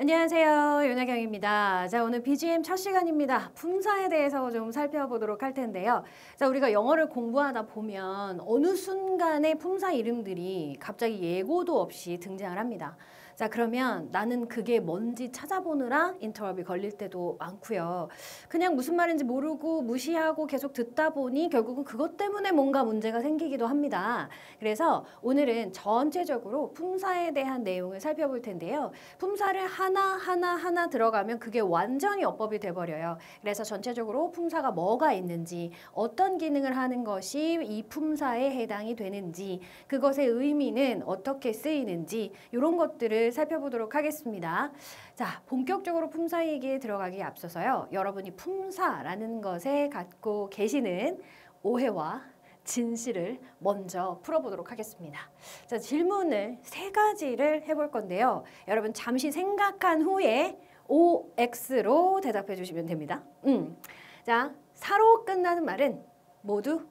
안녕하세요. 윤하경입니다. 자, 오늘 BGM 첫 시간입니다. 품사에 대해서 좀 살펴보도록 할 텐데요. 자, 우리가 영어를 공부하다 보면 어느 순간에 품사 이름들이 갑자기 예고도 없이 등장을 합니다. 자, 그러면 나는 그게 뭔지 찾아보느라 인터럽이 걸릴 때도 많고요. 그냥 무슨 말인지 모르고 무시하고 계속 듣다 보니 결국은 그것 때문에 뭔가 문제가 생기기도 합니다. 그래서 오늘은 전체적으로 품사에 대한 내용을 살펴볼 텐데요. 품사를 하나 들어가면 그게 완전히 어법이 돼버려요. 그래서 전체적으로 품사가 뭐가 있는지, 어떤 기능을 하는 것이 이 품사에 해당이 되는지, 그것의 의미는 어떻게 쓰이는지 이런 것들을 살펴보도록 하겠습니다. 자, 본격적으로 품사 얘기에 들어가기에 앞서서요. 여러분이 품사라는 것에 갖고 계시는 오해와 진실을 먼저 풀어보도록 하겠습니다. 자, 질문을 3가지를 해볼 건데요. 여러분 잠시 생각한 후에 OX로 대답해 주시면 됩니다. 자, 사로 끝나는 말은 모두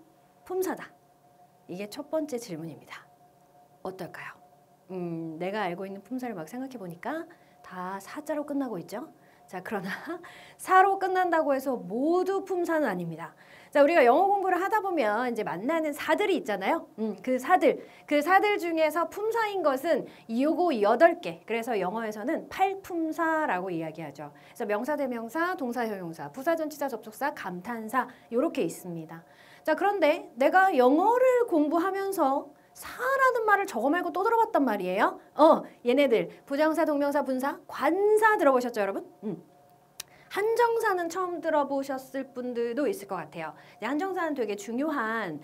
품사다. 이게 첫 번째 질문입니다. 어떨까요? 내가 알고 있는 품사를 막 생각해 보니까 다 사자로 끝나고 있죠? 자, 그러나 사로 끝난다고 해서 모두 품사는 아닙니다. 자, 우리가 영어 공부를 하다 보면 이제 만나는 사들이 있잖아요. 그 사들 중에서 품사인 것은 요거 8개. 그래서 영어에서는 8품사라고 이야기하죠. 그래서 명사, 대명사, 동사, 형용사, 부사, 전치사, 접속사, 감탄사 이렇게 있습니다. 자, 그런데 내가 영어를 공부하면서 사라는 말을 저거 말고 또 들어봤단 말이에요. 얘네들 부정사, 동명사, 분사, 관사 들어보셨죠, 여러분? 한정사는 처음 들어보셨을 분들도 있을 것 같아요. 한정사는 되게 중요한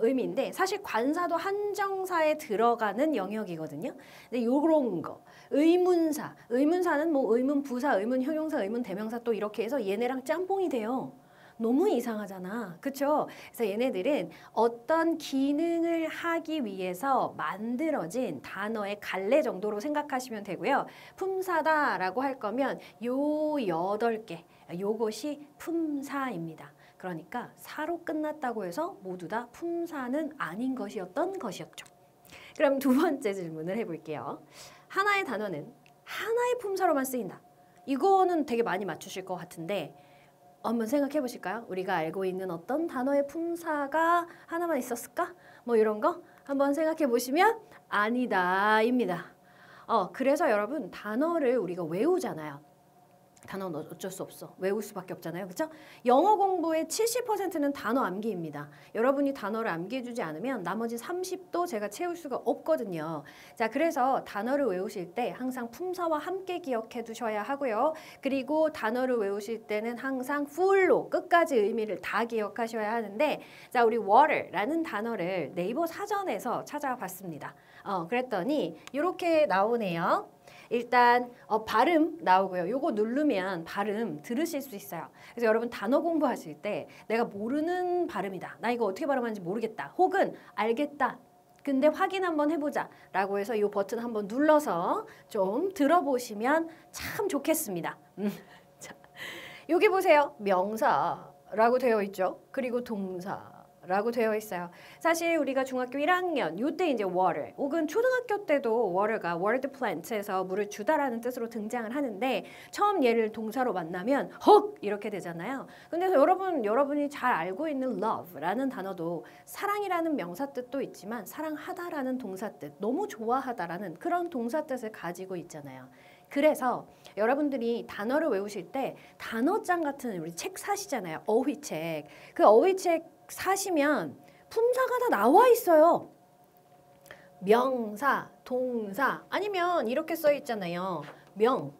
의미인데 사실 관사도 한정사에 들어가는 영역이거든요. 근데 요런 거 의문사는 뭐 의문 부사, 의문 형용사, 의문 대명사 또 이렇게 해서 얘네랑 짬뽕이 돼요. 너무 이상하잖아. 그쵸? 그래서 얘네들은 어떤 기능을 하기 위해서 만들어진 단어의 갈래 정도로 생각하시면 되고요. 품사다라고 할 거면 요 8개, 요것이 품사입니다. 그러니까 사로 끝났다고 해서 모두 다 품사는 아닌 것이었던 것이었죠. 그럼 두 번째 질문을 해볼게요. 하나의 단어는 하나의 품사로만 쓰인다. 이거는 되게 많이 맞추실 것 같은데 한번 생각해 보실까요? 우리가 알고 있는 어떤 단어의 품사가 하나만 있었을까? 뭐 이런 거 한번 생각해 보시면 아니다입니다. 그래서 여러분 단어를 우리가 외우잖아요. 단어는 어쩔 수 없어. 외울 수밖에 없잖아요. 그렇죠? 영어 공부의 70%는 단어 암기입니다. 여러분이 단어를 암기해주지 않으면 나머지 30도 제가 채울 수가 없거든요. 자, 그래서 단어를 외우실 때 항상 품사와 함께 기억해 두셔야 하고요. 그리고 단어를 외우실 때는 항상 full로 끝까지 의미를 다 기억하셔야 하는데 자, 우리 water라는 단어를 네이버 사전에서 찾아봤습니다. 그랬더니 이렇게 나오네요. 일단 발음 나오고요. 요거 누르면 발음 들으실 수 있어요. 그래서 여러분 단어 공부하실 때 내가 모르는 발음이다. 나 이거 어떻게 발음하는지 모르겠다. 혹은 알겠다. 근데 확인 한번 해보자 라고 해서 이 버튼 한번 눌러서 좀 들어보시면 참 좋겠습니다. 자, 여기 보세요. 명사라고 되어 있죠. 그리고 동사 라고 되어 있어요. 사실 우리가 중학교 1학년 요때 이제 water 혹은 초등학교 때도 water가 water the plant에서 물을 주다라는 뜻으로 등장을 하는데 처음 얘를 동사로 만나면 헉 이렇게 되잖아요. 근데 여러분이 잘 알고 있는 love라는 단어도 사랑이라는 명사 뜻도 있지만 사랑하다라는 동사 뜻, 너무 좋아하다라는 그런 동사 뜻을 가지고 있잖아요. 그래서 여러분들이 단어를 외우실 때 단어장 같은 우리 책 사시잖아요. 어휘책. 그 어휘책 사시면 품사가 다 나와 있어요. 명사, 동사 아니면 이렇게 써 있잖아요. 명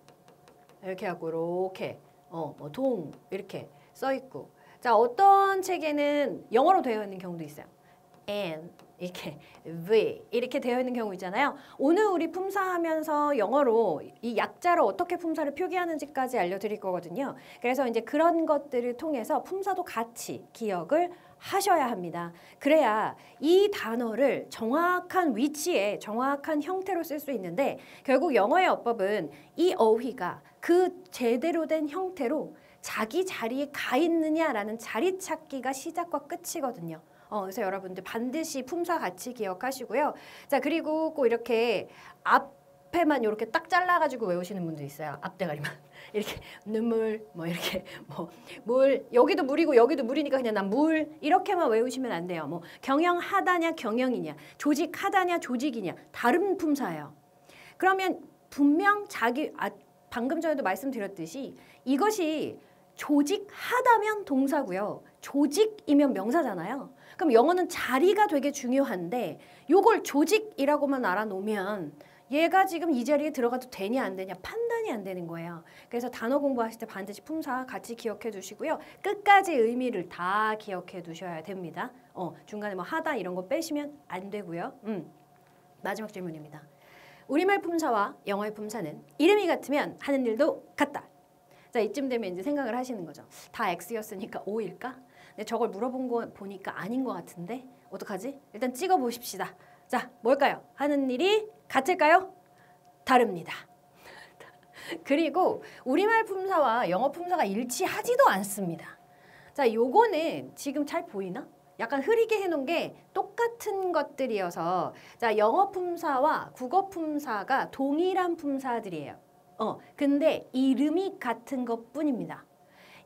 이렇게 하고 이렇게 뭐 동 이렇게 써 있고 자 어떤 책에는 영어로 되어 있는 경우도 있어요. and 이렇게 v 이렇게 되어 있는 경우 있잖아요. 오늘 우리 품사하면서 영어로 이 약자로 어떻게 품사를 표기하는지까지 알려드릴 거거든요. 그래서 이제 그런 것들을 통해서 품사도 같이 기억을 하셔야 합니다. 그래야 이 단어를 정확한 위치에 정확한 형태로 쓸 수 있는데 결국 영어의 어법은 이 어휘가 그 제대로 된 형태로 자기 자리에 가 있느냐라는 자리 찾기가 시작과 끝이거든요. 그래서 여러분들 반드시 품사 같이 기억하시고요. 자, 그리고 꼭 이렇게 앞에만 이렇게 딱 잘라가지고 외우시는 분도 있어요. 앞대가리만. 이렇게 눈물 뭐 이렇게 뭐 물 여기도 물이고 여기도 물이니까 그냥 난 물 이렇게만 외우시면 안 돼요. 뭐 경영하다냐 경영이냐 조직하다냐 조직이냐 다른 품사예요. 그러면 분명 방금 전에도 말씀드렸듯이 이것이 조직하다면 동사고요. 조직이면 명사잖아요. 그럼 영어는 자리가 되게 중요한데 요걸 조직이라고만 알아놓으면 얘가 지금 이 자리에 들어가도 되냐 안 되냐 판단이 안 되는 거예요. 그래서 단어 공부하실 때 반드시 품사 같이 기억해 두시고요. 끝까지 의미를 다 기억해 두셔야 됩니다. 중간에 뭐 하다 이런 거 빼시면 안 되고요. 마지막 질문입니다. 우리말 품사와 영어의 품사는 이름이 같으면 하는 일도 같다. 자, 이쯤 되면 이제 생각을 하시는 거죠. 다 X였으니까 O일까? 근데 저걸 물어본 거 보니까 아닌 것 같은데 어떡하지? 일단 찍어 보십시다. 자, 뭘까요? 하는 일이 같을까요? 다릅니다. 그리고 우리말 품사와 영어 품사가 일치하지도 않습니다. 자, 요거는 지금 잘 보이나? 약간 흐리게 해놓은 게 똑같은 것들이어서 자, 영어 품사와 국어 품사가 동일한 품사들이에요. 근데 이름이 같은 것뿐입니다.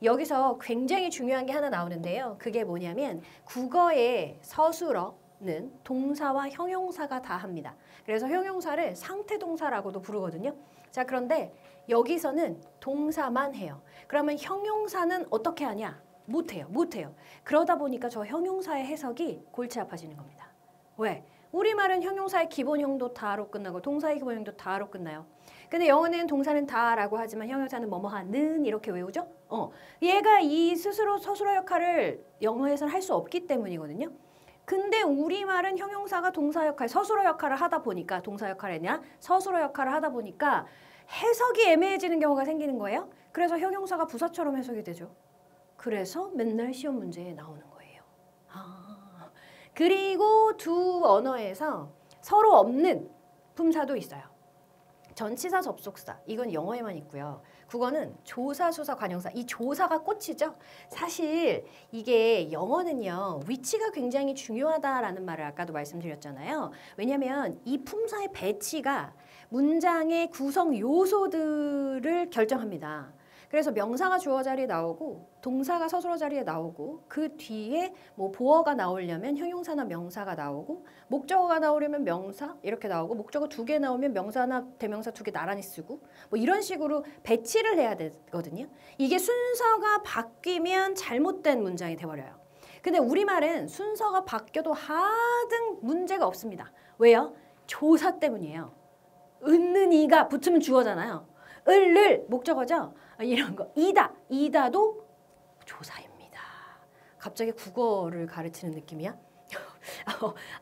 여기서 굉장히 중요한 게 하나 나오는데요. 그게 뭐냐면 국어의 서술어는 동사와 형용사가 다 합니다. 그래서 형용사를 상태동사라고도 부르거든요. 자, 그런데 여기서는 동사만 해요. 그러면 형용사는 어떻게 하냐? 못해요. 그러다 보니까 저 형용사의 해석이 골치 아파지는 겁니다. 왜? 우리말은 형용사의 기본형도 다로 끝나고 동사의 기본형도 다로 끝나요. 근데 영어는 동사는 다라고 하지만 형용사는 뭐뭐하는 이렇게 외우죠? 얘가 이 스스로 서술어 역할을 영어에서는 할 수 없기 때문이거든요. 근데 우리말은 형용사가 동사 역할, 서술어 역할을 하다 보니까 동사 역할을 했냐? 서술어 역할을 하다 보니까 해석이 애매해지는 경우가 생기는 거예요. 그래서 형용사가 부사처럼 해석이 되죠. 그래서 맨날 시험 문제에 나오는 거예요. 그리고 두 언어에서 서로 없는 품사도 있어요. 전치사, 접속사. 이건 영어에만 있고요. 국어는 조사, 수사, 관형사. 이 조사가 꽃이죠. 사실 이게 영어는요. 위치가 굉장히 중요하다라는 말을 아까도 말씀드렸잖아요. 왜냐하면 이 품사의 배치가 문장의 구성 요소들을 결정합니다. 그래서 명사가 주어 자리에 나오고 동사가 서술어 자리에 나오고 그 뒤에 뭐 보어가 나오려면 형용사나 명사가 나오고 목적어가 나오려면 명사 이렇게 나오고 목적어 2개 나오면 명사나 대명사 2개 나란히 쓰고 뭐 이런 식으로 배치를 해야 되거든요. 이게 순서가 바뀌면 잘못된 문장이 돼버려요. 근데 우리말은 순서가 바뀌어도 하등 문제가 없습니다. 왜요? 조사 때문이에요. 은는 이가 붙으면 주어잖아요. 을 목적어죠. 이런 거. 이다도 조사입니다. 갑자기 국어를 가르치는 느낌이야?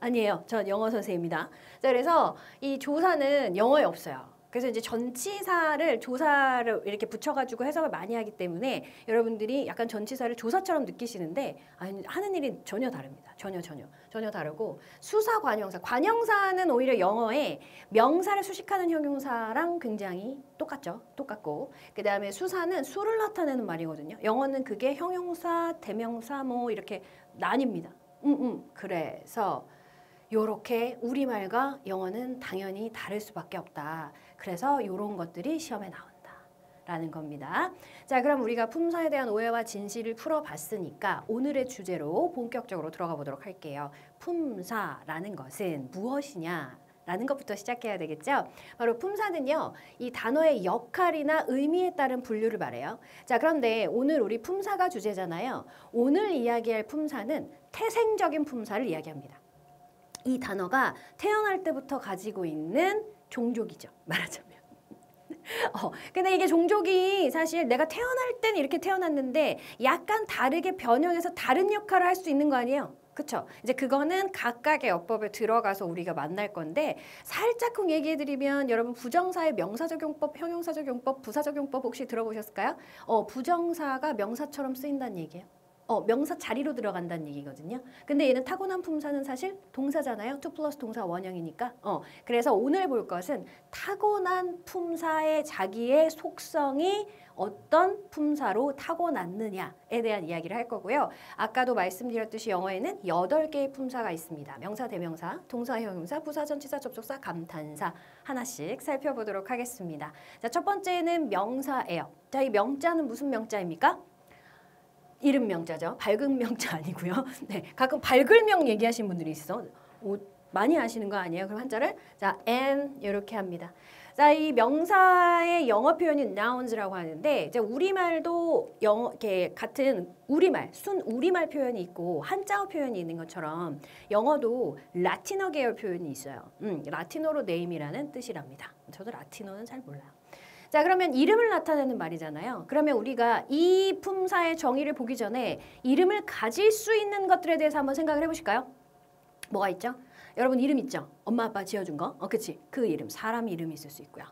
아니에요. 전 영어 선생님입니다. 자, 그래서 이 조사는 영어에 없어요. 그래서 이제 전치사를 조사를 이렇게 붙여가지고 해석을 많이 하기 때문에 여러분들이 약간 전치사를 조사처럼 느끼시는데 하는 일이 전혀 다릅니다. 전혀 다르고 수사, 관형사. 관형사는 오히려 영어에 명사를 수식하는 형용사랑 굉장히 똑같고 그 다음에 수사는 수를 나타내는 말이거든요. 영어는 그게 형용사, 대명사 뭐 이렇게 나뉩니다. 그래서 요렇게 우리말과 영어는 당연히 다를 수밖에 없다. 그래서 요런 것들이 시험에 나온다라는 겁니다. 자, 그럼 우리가 품사에 대한 오해와 진실을 풀어봤으니까 오늘의 주제로 본격적으로 들어가 보도록 할게요. 품사라는 것은 무엇이냐? 라는 것부터 시작해야 되겠죠? 바로 품사는요. 이 단어의 역할이나 의미에 따른 분류를 말해요. 자, 그런데 오늘 우리 품사가 주제잖아요. 오늘 이야기할 품사는 태생적인 품사를 이야기합니다. 이 단어가 태어날 때부터 가지고 있는 종족이죠. 말하자면. 근데 이게 종족이 사실 내가 태어날 땐 이렇게 태어났는데 약간 다르게 변형해서 다른 역할을 할 수 있는 거 아니에요? 그쵸? 이제 그거는 각각의 어법에 들어가서 우리가 만날 건데 살짝쿵 얘기해드리면 여러분 부정사의 명사적용법, 형용사적용법, 부사적용법 혹시 들어보셨을까요? 부정사가 명사처럼 쓰인다는 얘기예요. 명사 자리로 들어간다는 얘기거든요. 근데 얘는 타고난 품사는 사실 동사잖아요. to 플러스 동사 원형이니까. 그래서 오늘 볼 것은 타고난 품사의 자기의 속성이 어떤 품사로 타고났느냐에 대한 이야기를 할 거고요. 아까도 말씀드렸듯이 영어에는 8개의 품사가 있습니다. 명사, 대명사, 동사, 형용사, 부사, 전치사, 접속사, 감탄사 하나씩 살펴보도록 하겠습니다. 자, 첫 번째는 명사예요. 자, 이 명자는 무슨 명자입니까? 이름 명자죠. 밝은 명자 아니고요. 네, 가끔 밝을명 얘기하시는 분들이 있어. 많이 아시는 거 아니에요? 그럼 한자를 자, and 이렇게 합니다. 자, 이 명사의 영어 표현이 nouns라고 하는데 이제 우리말도 이렇게 같은 우리말, 순 우리말 표현이 있고 한자어 표현이 있는 것처럼 영어도 라틴어 계열 표현이 있어요. 라틴어로 name이라는 뜻이랍니다. 저도 라틴어는 잘 몰라요. 자, 그러면 이름을 나타내는 말이잖아요. 그러면 우리가 이 품사의 정의를 보기 전에 이름을 가질 수 있는 것들에 대해서 한번 생각을 해보실까요? 뭐가 있죠? 여러분 이름 있죠? 엄마 아빠 지어준 거? 그치? 그 이름, 사람 이름이 있을 수 있고요.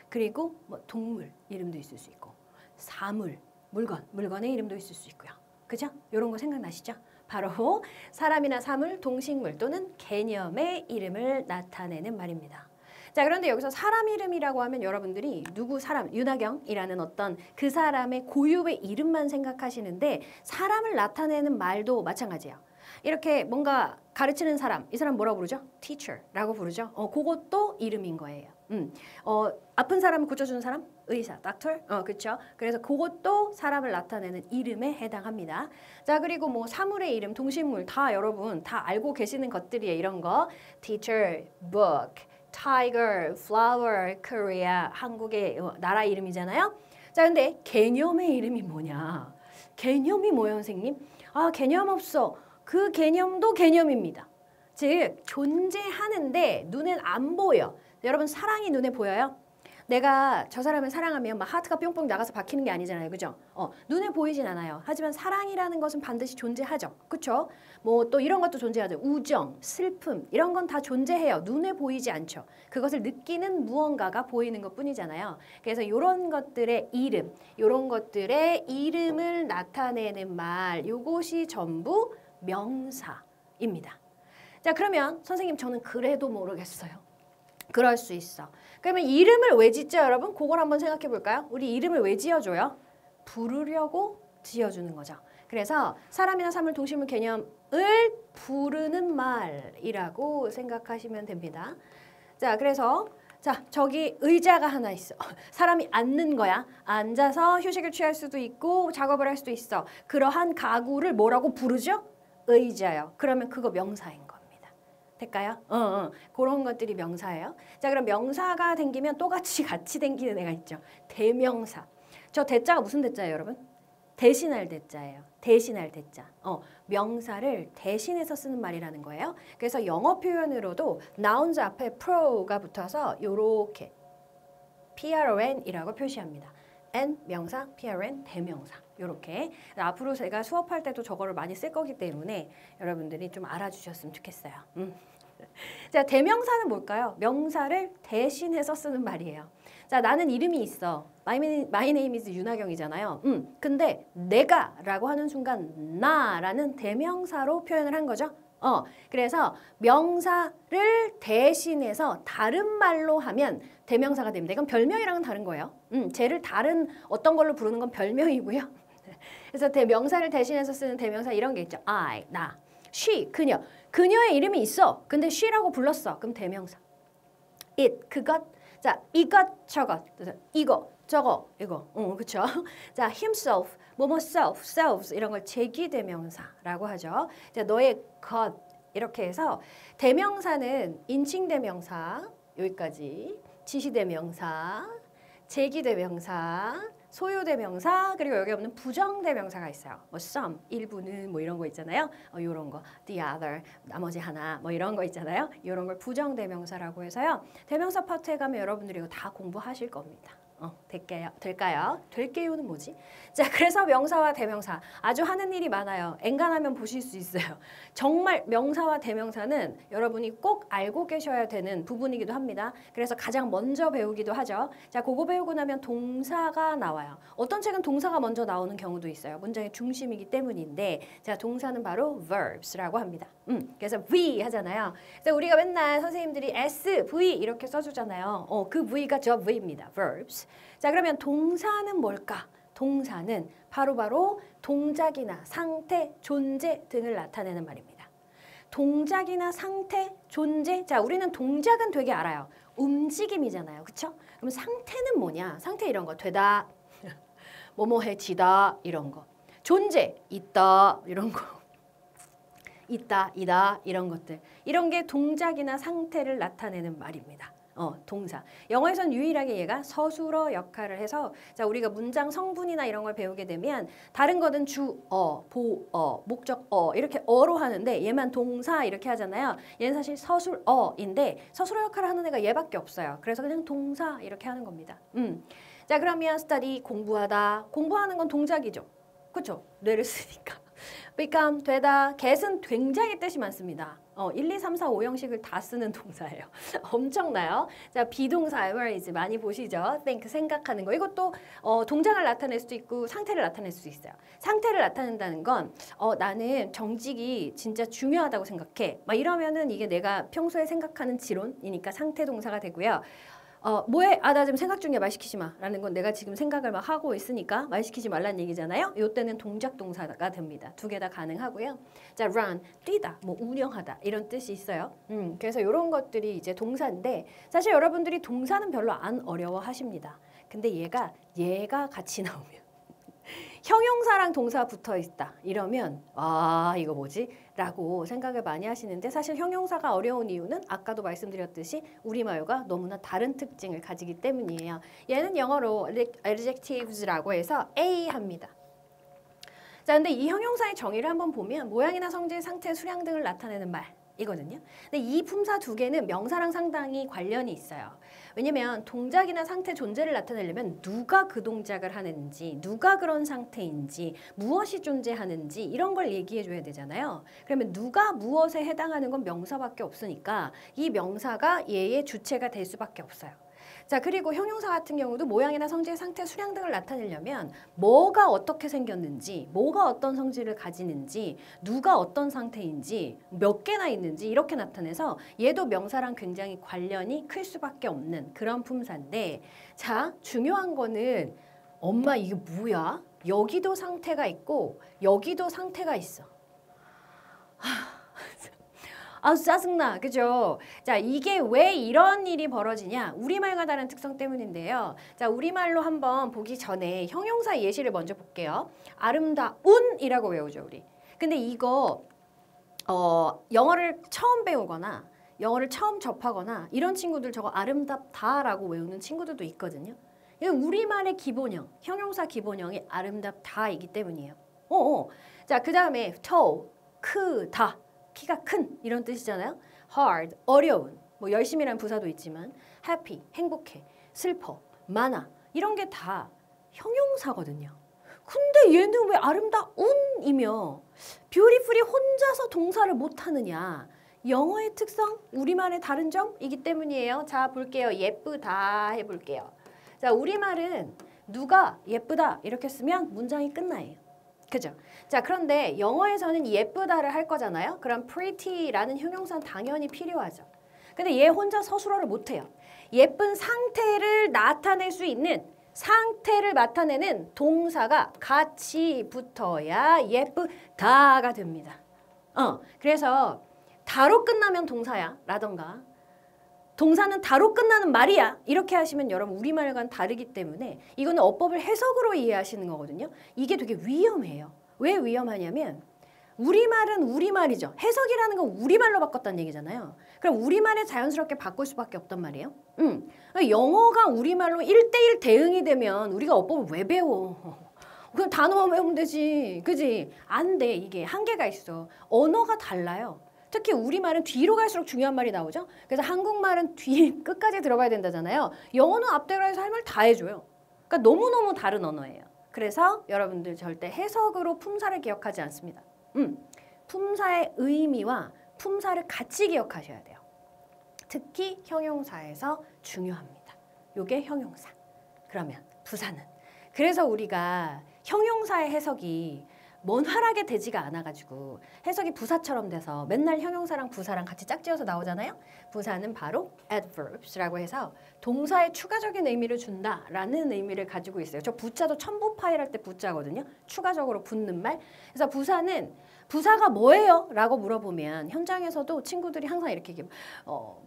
그리고 뭐 동물 이름도 있을 수 있고 사물, 물건의 이름도 있을 수 있고요. 그죠? 이런 거 생각나시죠? 바로 사람이나 사물, 동식물 또는 개념의 이름을 나타내는 말입니다. 자, 그런데 여기서 사람 이름이라고 하면 여러분들이 누구 사람, 윤하경이라는 어떤 그 사람의 고유의 이름만 생각하시는데 사람을 나타내는 말도 마찬가지예요. 이렇게 뭔가 가르치는 사람, 이 사람 뭐라고 부르죠? teacher라고 부르죠. 그것도 이름인 거예요. 아픈 사람을 고쳐주는 사람? 의사, doctor? 그렇죠. 그래서 그것도 사람을 나타내는 이름에 해당합니다. 자, 그리고 뭐 사물의 이름, 동식물 다 여러분 다 알고 계시는 것들이에요. 이런 거. teacher, book, tiger, flower, Korea, 한국의 나라 이름이잖아요. 자, 근데 개념의 이름이 뭐냐? 개념이 뭐예요, 선생님? 아, 개념 없어. 그 개념도 개념입니다. 즉, 존재하는데 눈엔 안 보여. 여러분, 사랑이 눈에 보여요? 내가 저 사람을 사랑하면 막 하트가 뿅뿅 나가서 박히는 게 아니잖아요. 그죠? 눈에 보이진 않아요. 하지만 사랑이라는 것은 반드시 존재하죠. 그쵸? 뭐 또 이런 것도 존재하죠. 우정, 슬픔 이런 건 다 존재해요. 눈에 보이지 않죠. 그것을 느끼는 무언가가 보이는 것 뿐이잖아요. 그래서 이런 것들의 이름, 이런 것들의 이름을 나타내는 말, 요것이 전부 명사입니다. 자, 그러면 선생님 저는 그래도 모르겠어요. 그럴 수 있어. 그러면 이름을 왜 짓죠, 여러분? 그걸 한번 생각해 볼까요? 우리 이름을 왜 지어줘요? 부르려고 지어주는 거죠. 그래서 사람이나 사물, 동식물 개념을 부르는 말이라고 생각하시면 됩니다. 자, 그래서 자, 저기 의자가 하나 있어. 사람이 앉는 거야. 앉아서 휴식을 취할 수도 있고 작업을 할 수도 있어. 그러한 가구를 뭐라고 부르죠? 의자요. 그러면 그거 명사인 거. 될까요? 그런 것들이 명사예요. 자, 그럼 명사가 생기면 또 같이 생기는 애가 있죠. 대명사. 저 대자가 무슨 대자예요, 여러분? 대신할 대자예요. 대신할 대자. 명사를 대신해서 쓰는 말이라는 거예요. 그래서 영어 표현으로도 nouns 앞에 pro가 붙어서 요렇게 PRON이라고 표시합니다. N 명사, PRN 대명사. 요렇게. 앞으로 제가 수업할 때도 저거를 많이 쓸 거기 때문에 여러분들이 좀 알아주셨으면 좋겠어요. 자, 대명사는 뭘까요? 명사를 대신해서 쓰는 말이에요. 자, 나는 이름이 있어. My name is 윤하경이잖아요. 근데 내가 라고 하는 순간 나라는 대명사로 표현을 한 거죠. 그래서 명사를 대신해서 다른 말로 하면 대명사가 됩니다. 이건 별명이랑은 다른 거예요. 쟤를 다른 어떤 걸로 부르는 건 별명이고요. 그래서 대명사를 대신해서 쓰는 대명사 이런 게 있죠. I, 나, she, 그녀. 그녀의 이름이 있어. 근데 she라고 불렀어. 그럼 대명사. it, 그것. 자, 이것, 저것. 이거, 저거, 이거. 그쵸? 자, himself, 뭐뭐 self, selves 이런 걸 제기대명사라고 하죠. 자, 너의 것 이렇게 해서 대명사는 인칭대명사 여기까지, 지시대명사, 제기대명사, 소유대명사, 그리고 여기 없는 부정대명사가 있어요. 뭐 some, 일부는 뭐 이런 거 있잖아요. 이런 거, the other, 나머지 하나, 뭐 이런 거 있잖아요. 이런 걸 부정대명사라고 해서요. 대명사 파트에 가면 여러분들이 이거 다 공부하실 겁니다. 될까요? 될게요는 뭐지? 자, 그래서 명사와 대명사 아주 하는 일이 많아요. 엔간하면 보실 수 있어요. 정말 명사와 대명사는 여러분이 꼭 알고 계셔야 되는 부분이기도 합니다. 그래서 가장 먼저 배우기도 하죠. 자, 그거 배우고 나면 동사가 나와요. 어떤 책은 동사가 먼저 나오는 경우도 있어요. 문장의 중심이기 때문인데, 자, 동사는 바로 verbs라고 합니다. 그래서 V 하잖아요. 그래서 우리가 맨날 선생님들이 S, V 이렇게 써주잖아요. 그 V가 저 V입니다. verbs. 자, 그러면 동사는 뭘까? 동사는 바로 동작이나 상태, 존재 등을 나타내는 말입니다. 동작이나 상태, 존재. 자, 우리는 동작은 되게 알아요. 움직임이잖아요. 그쵸? 그럼 상태는 뭐냐? 상태 이런 거. 되다, 뭐뭐해지다 이런 거. 존재, 있다 이런 거. 있다, 이다 이런 것들. 이런 게 동작이나 상태를 나타내는 말입니다. 동사. 영어에선 유일하게 얘가 서술어 역할을 해서 자, 우리가 문장 성분이나 이런 걸 배우게 되면 다른 거는 주어, 보어, 목적어 이렇게 어로 하는데 얘만 동사 이렇게 하잖아요. 얘는 사실 서술어인데 서술어 역할을 하는 애가 얘밖에 없어요. 그래서 그냥 동사 이렇게 하는 겁니다. 자, 그러면 study 공부하다. 공부하는 건 동작이죠. 그렇죠? 뇌를 쓰니까. become 되다. get은 굉장히 뜻이 많습니다. 1, 2, 3, 4, 5 형식을 다 쓰는 동사예요. 엄청나요? 자, 비동사 is 많이 보시죠? think 생각하는 거. 이것도 동작을 나타낼 수도 있고 상태를 나타낼 수 있어요. 상태를 나타낸다는 건 나는 정직이 진짜 중요하다고 생각해. 막 이러면은 이게 내가 평소에 생각하는 지론이니까 상태 동사가 되고요. 뭐해? 나 지금 생각 중이야. 말 시키지 마. 라는 건 내가 지금 생각을 막 하고 있으니까 말 시키지 말라는 얘기잖아요. 이때는 동작 동사가 됩니다. 두 개 다 가능하고요. 자, run, 뛰다, 뭐 운영하다 이런 뜻이 있어요. 그래서 이런 것들이 이제 동사인데 사실 여러분들이 동사는 별로 안 어려워하십니다. 근데 얘가 같이 나오면 형용사랑 동사 붙어 있다 이러면 이거 뭐지? 라고 생각을 많이 하시는데 사실 형용사가 어려운 이유는 아까도 말씀드렸듯이 우리말과 너무나 다른 특징을 가지기 때문이에요. 얘는 영어로 adjectives라고 해서 A 합니다. 자, 근데 이 형용사의 정의를 한번 보면 모양이나 성질, 상태, 수량 등을 나타내는 말이거든요. 근데 이 품사 두 개는 명사랑 상당히 관련이 있어요. 왜냐면 동작이나 상태 존재를 나타내려면 누가 그 동작을 하는지, 누가 그런 상태인지, 무엇이 존재하는지 이런 걸 얘기해 줘야 되잖아요. 그러면 누가 무엇에 해당하는 건 명사밖에 없으니까 이 명사가 얘의 주체가 될 수밖에 없어요. 자, 그리고 형용사 같은 경우도 모양이나 성질, 상태, 수량 등을 나타내려면 뭐가 어떻게 생겼는지, 뭐가 어떤 성질을 가지는지, 누가 어떤 상태인지, 몇 개나 있는지 이렇게 나타내서 얘도 명사랑 굉장히 관련이 클 수밖에 없는 그런 품사인데 자, 중요한 거는 엄마 이게 뭐야? 여기도 상태가 있고 여기도 상태가 있어. 짜증나. 그죠? 자, 이게 왜 이런 일이 벌어지냐? 우리말과 다른 특성 때문인데요. 자, 우리말로 한번 보기 전에 형용사 예시를 먼저 볼게요. 아름다운이라고 외우죠, 우리. 근데 이거 영어를 처음 배우거나 영어를 처음 접하거나 이런 친구들 저거 아름답다라고 외우는 친구들도 있거든요. 이건 우리말의 기본형, 형용사 기본형이 아름답다이기 때문이에요. 자, 그 다음에 tall, 크다. 키가 큰 이런 뜻이잖아요. hard, 어려운, 뭐 열심히라는 부사도 있지만 happy, 행복해, 슬퍼, 많아 이런 게 다 형용사거든요. 근데 얘는 왜 아름다운이며 beautifully 혼자서 동사를 못하느냐. 영어의 특성, 우리말의 다른 점이기 때문이에요. 자, 볼게요. 예쁘다 해볼게요. 자, 우리말은 누가 예쁘다 이렇게 쓰면 문장이 끝나요. 그죠? 자, 그런데 영어에서는 예쁘다를 할 거잖아요. 그럼 pretty라는 형용사는 당연히 필요하죠. 근데 얘 혼자 서술어를 못해요. 예쁜 상태를 나타낼 수 있는 상태를 나타내는 동사가 같이 붙어야 예쁘다가 됩니다. 그래서 다로 끝나면 동사야 라던가 동사는 다로 끝나는 말이야 이렇게 하시면 여러분 우리말과는 다르기 때문에 이거는 어법을 해석으로 이해하시는 거거든요. 이게 되게 위험해요. 왜 위험하냐면 우리말은 우리말이죠. 해석이라는 건 우리말로 바꿨다는 얘기잖아요. 그럼 우리말에 자연스럽게 바꿀 수밖에 없단 말이에요. 영어가 우리말로 1:1 대응이 되면 우리가 어법을 왜 배워? 그냥 단어만 외우면 되지. 그지? 안 돼. 이게 한계가 있어. 언어가 달라요. 특히 우리말은 뒤로 갈수록 중요한 말이 나오죠. 그래서 한국말은 뒤 끝까지 들어가야 된다잖아요. 영어는 앞뒤로해서 할 말 다 해줘요. 그러니까 너무너무 다른 언어예요. 그래서 여러분들 절대 해석으로 품사를 기억하지 않습니다. 품사의 의미와 품사를 같이 기억하셔야 돼요. 특히 형용사에서 중요합니다. 요게 형용사. 그러면 부사는. 그래서 우리가 형용사의 해석이 원활하게 되지가 않아가지고 해석이 부사처럼 돼서 맨날 형용사랑 부사랑 같이 짝지어서 나오잖아요. 부사는 바로 adverbs라고 해서 동사에 추가적인 의미를 준다라는 의미를 가지고 있어요. 저 부자도 첨부파일 할 때 부자거든요. 추가적으로 붙는 말. 그래서 부사는 부사가 뭐예요? 라고 물어보면 현장에서도 친구들이 항상 이렇게 얘기해요.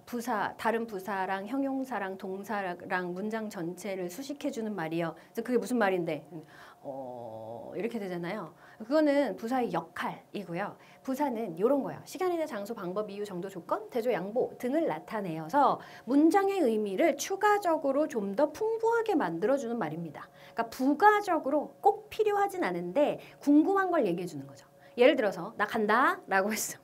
부사, 다른 부사랑 형용사랑 동사랑 문장 전체를 수식해주는 말이요. 그래서 그게 무슨 말인데? 이렇게 되잖아요. 그거는 부사의 역할이고요. 부사는 이런 거예요. 시간이나 장소, 방법, 이유, 정도, 조건, 대조, 양보 등을 나타내어서 문장의 의미를 추가적으로 좀 더 풍부하게 만들어주는 말입니다. 그러니까 부가적으로 꼭 필요하진 않은데 궁금한 걸 얘기해 주는 거죠. 예를 들어서 나 간다 라고 했어.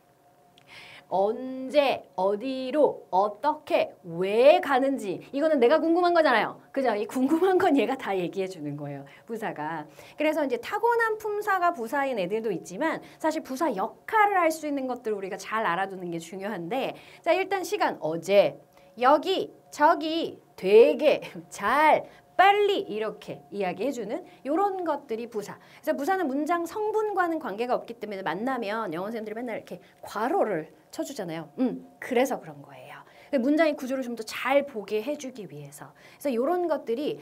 언제, 어디로, 어떻게, 왜 가는지 이거는 내가 궁금한 거잖아요. 그죠? 이 궁금한 건 얘가 다 얘기해 주는 거예요. 부사가. 그래서 이제 타고난 품사가 부사인 애들도 있지만 사실 부사 역할을 할 수 있는 것들을 우리가 잘 알아두는 게 중요한데 자 일단 시간 어제, 여기, 저기, 되게, 잘, 빨리 이렇게 이야기해주는 이런 것들이 부사. 그래서 부사는 문장 성분과는 관계가 없기 때문에 만나면 영어 선생님들이 맨날 이렇게 괄호를 쳐주잖아요. 그래서 그런 거예요. 문장의 구조를 좀 더 잘 보게 해주기 위해서. 그래서 이런 것들이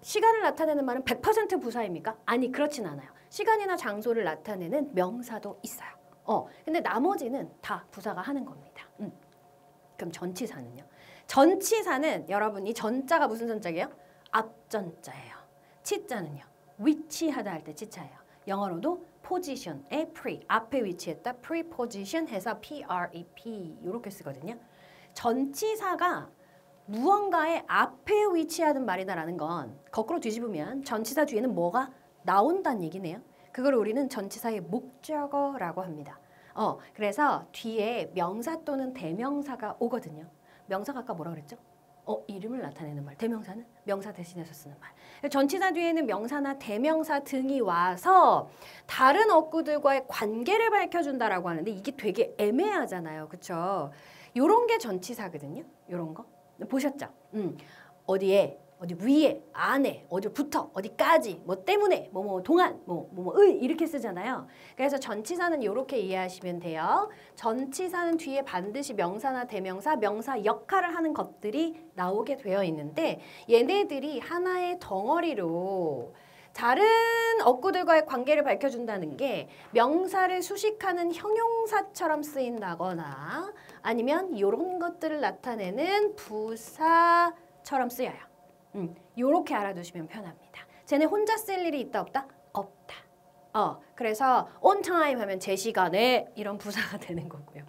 시간을 나타내는 말은 100% 부사입니까? 아니 그렇진 않아요. 시간이나 장소를 나타내는 명사도 있어요. 근데 나머지는 다 부사가 하는 겁니다. 그럼 전치사는요? 전치사는 여러분 이 전자가 무슨 전자예요? 앞전자예요. 치자는요. 위치하다 할 때 치자예요. 영어로도 position에 pre, 앞에 위치했다 preposition 해서 prep 이렇게 쓰거든요. 전치사가 무언가의 앞에 위치하는 말이다라는 건 거꾸로 뒤집으면 전치사 뒤에는 뭐가 나온다는 얘기네요. 그걸 우리는 전치사의 목적어라고 합니다. 그래서 뒤에 명사 또는 대명사가 오거든요. 명사가 아까 뭐라 그랬죠? 이름을 나타내는 말. 대명사는 명사 대신해서 쓰는 말. 전치사 뒤에는 명사나 대명사 등이 와서 다른 어구들과의 관계를 밝혀준다라고 하는데 이게 되게 애매하잖아요. 그렇죠? 요런 게 전치사거든요. 요런 거. 보셨죠? 어디에, 어디 위에, 안에, 어디부터, 어디까지, 뭐 때문에, 뭐 동안, 의 이렇게 쓰잖아요. 그래서 전치사는 이렇게 이해하시면 돼요. 전치사는 뒤에 반드시 명사나 대명사, 명사 역할을 하는 것들이 나오게 되어 있는데 얘네들이 하나의 덩어리로 다른 어구들과의 관계를 밝혀준다는 게 명사를 수식하는 형용사처럼 쓰인다거나 아니면 이런 것들을 나타내는 부사처럼 쓰여요. 요렇게 알아두시면 편합니다. 쟤네 혼자 쓸 일이 있다 없다? 없다. 그래서 on time 하면 제 시간에 이런 부사가 되는 거고요.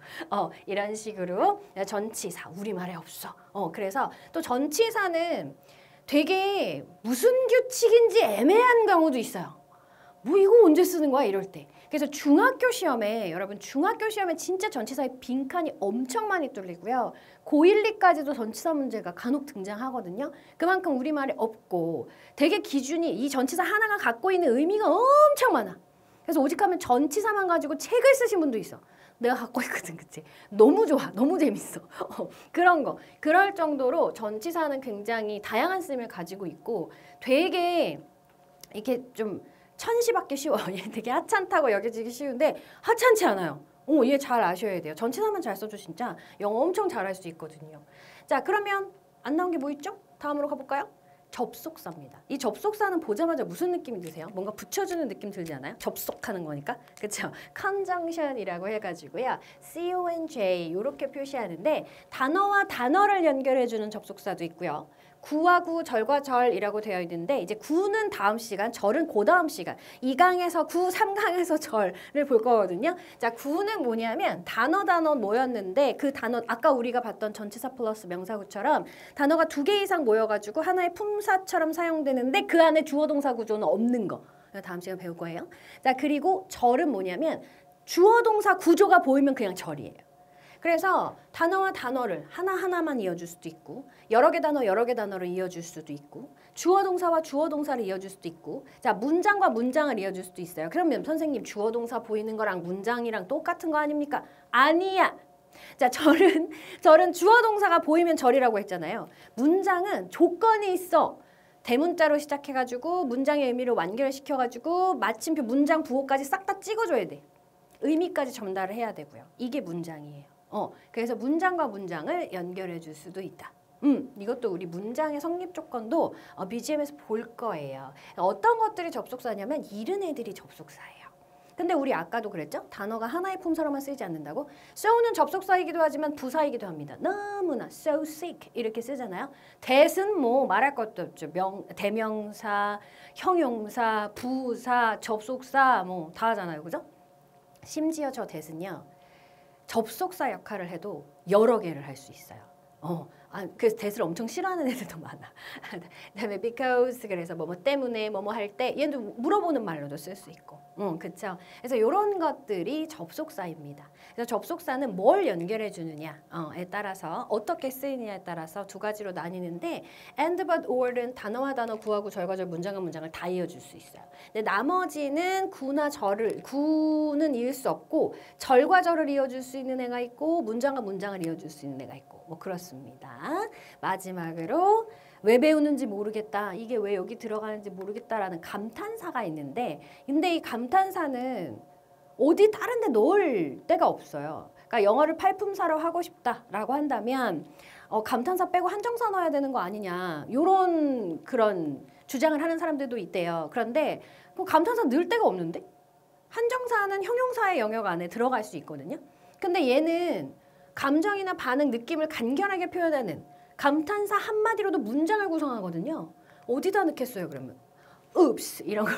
이런 식으로 전치사 우리말에 없어. 그래서 또 전치사는 되게 무슨 규칙인지 애매한 경우도 있어요. 뭐 이거 언제 쓰는 거야 이럴 때. 그래서 중학교 시험에 여러분 중학교 시험에 진짜 전치사의 빈칸이 엄청 많이 뚫리고요. 고1, 2까지도 전치사 문제가 간혹 등장하거든요. 그만큼 우리말에 없고 되게 기준이 이 전치사 하나가 갖고 있는 의미가 엄청 많아. 그래서 오직하면 전치사만 가지고 책을 쓰신 분도 있어. 내가 갖고 있거든, 그치? 너무 좋아, 너무 재밌어. 그런 거. 그럴 정도로 전치사는 굉장히 다양한 쓰임을 가지고 있고 되게 이렇게 좀 천시받기 쉬워. 얘 되게 하찮다고 여겨지기 쉬운데 하찮지 않아요. 얘 잘 아셔야 돼요. 전치사만 잘 써줘 진짜 영어 엄청 잘할 수 있거든요. 자 그러면 안 나온 게 뭐 있죠? 다음으로 가볼까요? 접속사입니다. 이 접속사는 보자마자 무슨 느낌이 드세요? 뭔가 붙여주는 느낌 들지 않아요? 접속하는 거니까. 그렇죠? conjunction이라고 해가지고요. conj 이렇게 표시하는데 단어와 단어를 연결해주는 접속사도 있고요. 구와 구, 절과 절이라고 되어 있는데 이제 구는 다음 시간, 절은 그 다음 시간. 2강에서 구, 3강에서 절을 볼 거거든요. 자, 구는 뭐냐면 단어 모였는데 그 단어 아까 우리가 봤던 전치사 플러스 명사구처럼 단어가 2개 이상 모여가지고 하나의 품사처럼 사용되는데 그 안에 주어 동사 구조는 없는 거. 다음 시간 배울 거예요. 자, 그리고 절은 뭐냐면 주어 동사 구조가 보이면 그냥 절이에요. 그래서 단어와 단어를 하나하나만 이어줄 수도 있고 여러 개 단어 여러 개 단어를 이어줄 수도 있고 주어 동사와 주어 동사를 이어줄 수도 있고 자 문장과 문장을 이어줄 수도 있어요. 그러면 선생님 주어 동사 보이는 거랑 문장이랑 똑같은 거 아닙니까? 아니야. 자 절은 주어 동사가 보이면 절이라고 했잖아요. 문장은 조건이 있어. 대문자로 시작해가지고 문장의 의미를 완결시켜가지고 마침표 문장 부호까지 싹 다 찍어줘야 돼. 의미까지 전달을 해야 되고요. 이게 문장이에요. 그래서 문장과 문장을 연결해 줄 수도 있다. 이것도 우리 문장의 성립 조건도 BGM에서 볼 거예요. 어떤 것들이 접속사냐면 이른 애들이 접속사예요. 근데 우리 아까도 그랬죠? 단어가 하나의 품사로만 쓰이지 않는다고? so는 접속사이기도 하지만 부사이기도 합니다. 너무나 so sick 이렇게 쓰잖아요. that은 뭐 말할 것도 없죠. 대명사, 형용사, 부사, 접속사 뭐 다 하잖아요. 그죠? 심지어 저 that은요. 접속사 역할을 해도 여러 개를 할 수 있어요. 그래서 that을 엄청 싫어하는 애들도 많아. 그다음에 because 그래서 뭐뭐 때문에 뭐뭐 할 때 얘도 물어보는 말로도 쓸 수 있고, 그렇죠. 그래서 이런 것들이 접속사입니다. 그래서 접속사는 뭘 연결해 주느냐에 따라서 어떻게 쓰이느냐에 따라서 두 가지로 나뉘는데 and, but, or는 단어와 단어, 구하고 절과 절, 문장과 문장을 다 이어줄 수 있어요. 근데 나머지는 구는 이을 수 없고 절과 절을 이어줄 수 있는 애가 있고 문장과 문장을 이어줄 수 있는 애가 있고 뭐 그렇습니다. 마지막으로 왜 배우는지 모르겠다. 이게 왜 여기 들어가는지 모르겠다라는 감탄사가 있는데 근데 이 감탄사는 어디 다른 데 넣을 데가 없어요. 그러니까 영어를 팔품사로 하고 싶다라고 한다면 감탄사 빼고 한정사 넣어야 되는 거 아니냐. 요런 그런 주장을 하는 사람들도 있대요. 그런데 그 감탄사 넣을 데가 없는데? 한정사는 형용사의 영역 안에 들어갈 수 있거든요. 근데 얘는 감정이나 반응, 느낌을 간결하게 표현하는 감탄사 한마디로도 문장을 구성하거든요. 어디다 넣겠어요, 그러면? Oops 이런 거.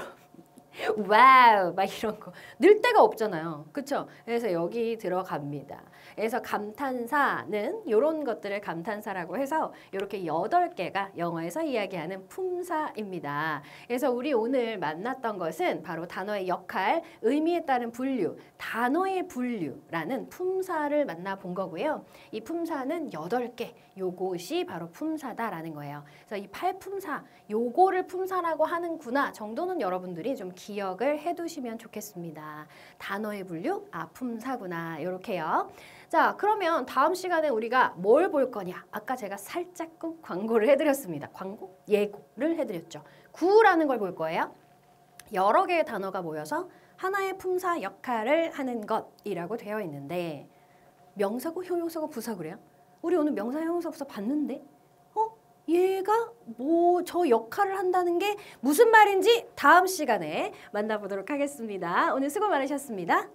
와우 막 이런 거 넣을 데가 없잖아요. 그렇죠? 그래서 여기 들어갑니다. 그래서 감탄사는 이런 것들을 감탄사라고 해서 이렇게 8개가 영어에서 이야기하는 품사입니다. 그래서 우리 오늘 만났던 것은 바로 단어의 역할, 의미에 따른 분류, 단어의 분류라는 품사를 만나본 거고요. 이 품사는 8개, 요것이 바로 품사다라는 거예요. 그래서 이 8품사, 요거를 품사라고 하는구나 정도는 여러분들이 좀 기억을 해두시면 좋겠습니다. 단어의 분류, 품사구나 이렇게요. 자, 그러면 다음 시간에 우리가 뭘 볼 거냐? 아까 제가 살짝끔 광고를 해드렸습니다. 광고? 예고를 해드렸죠. 구라는 걸 볼 거예요. 여러 개의 단어가 모여서 하나의 품사 역할을 하는 것이라고 되어 있는데 명사고, 형용사고, 부사구래요? 우리 오늘 명사, 형용사, 부사 봤는데 얘가 뭐 저 역할을 한다는 게 무슨 말인지 다음 시간에 만나보도록 하겠습니다. 오늘 수고 많으셨습니다.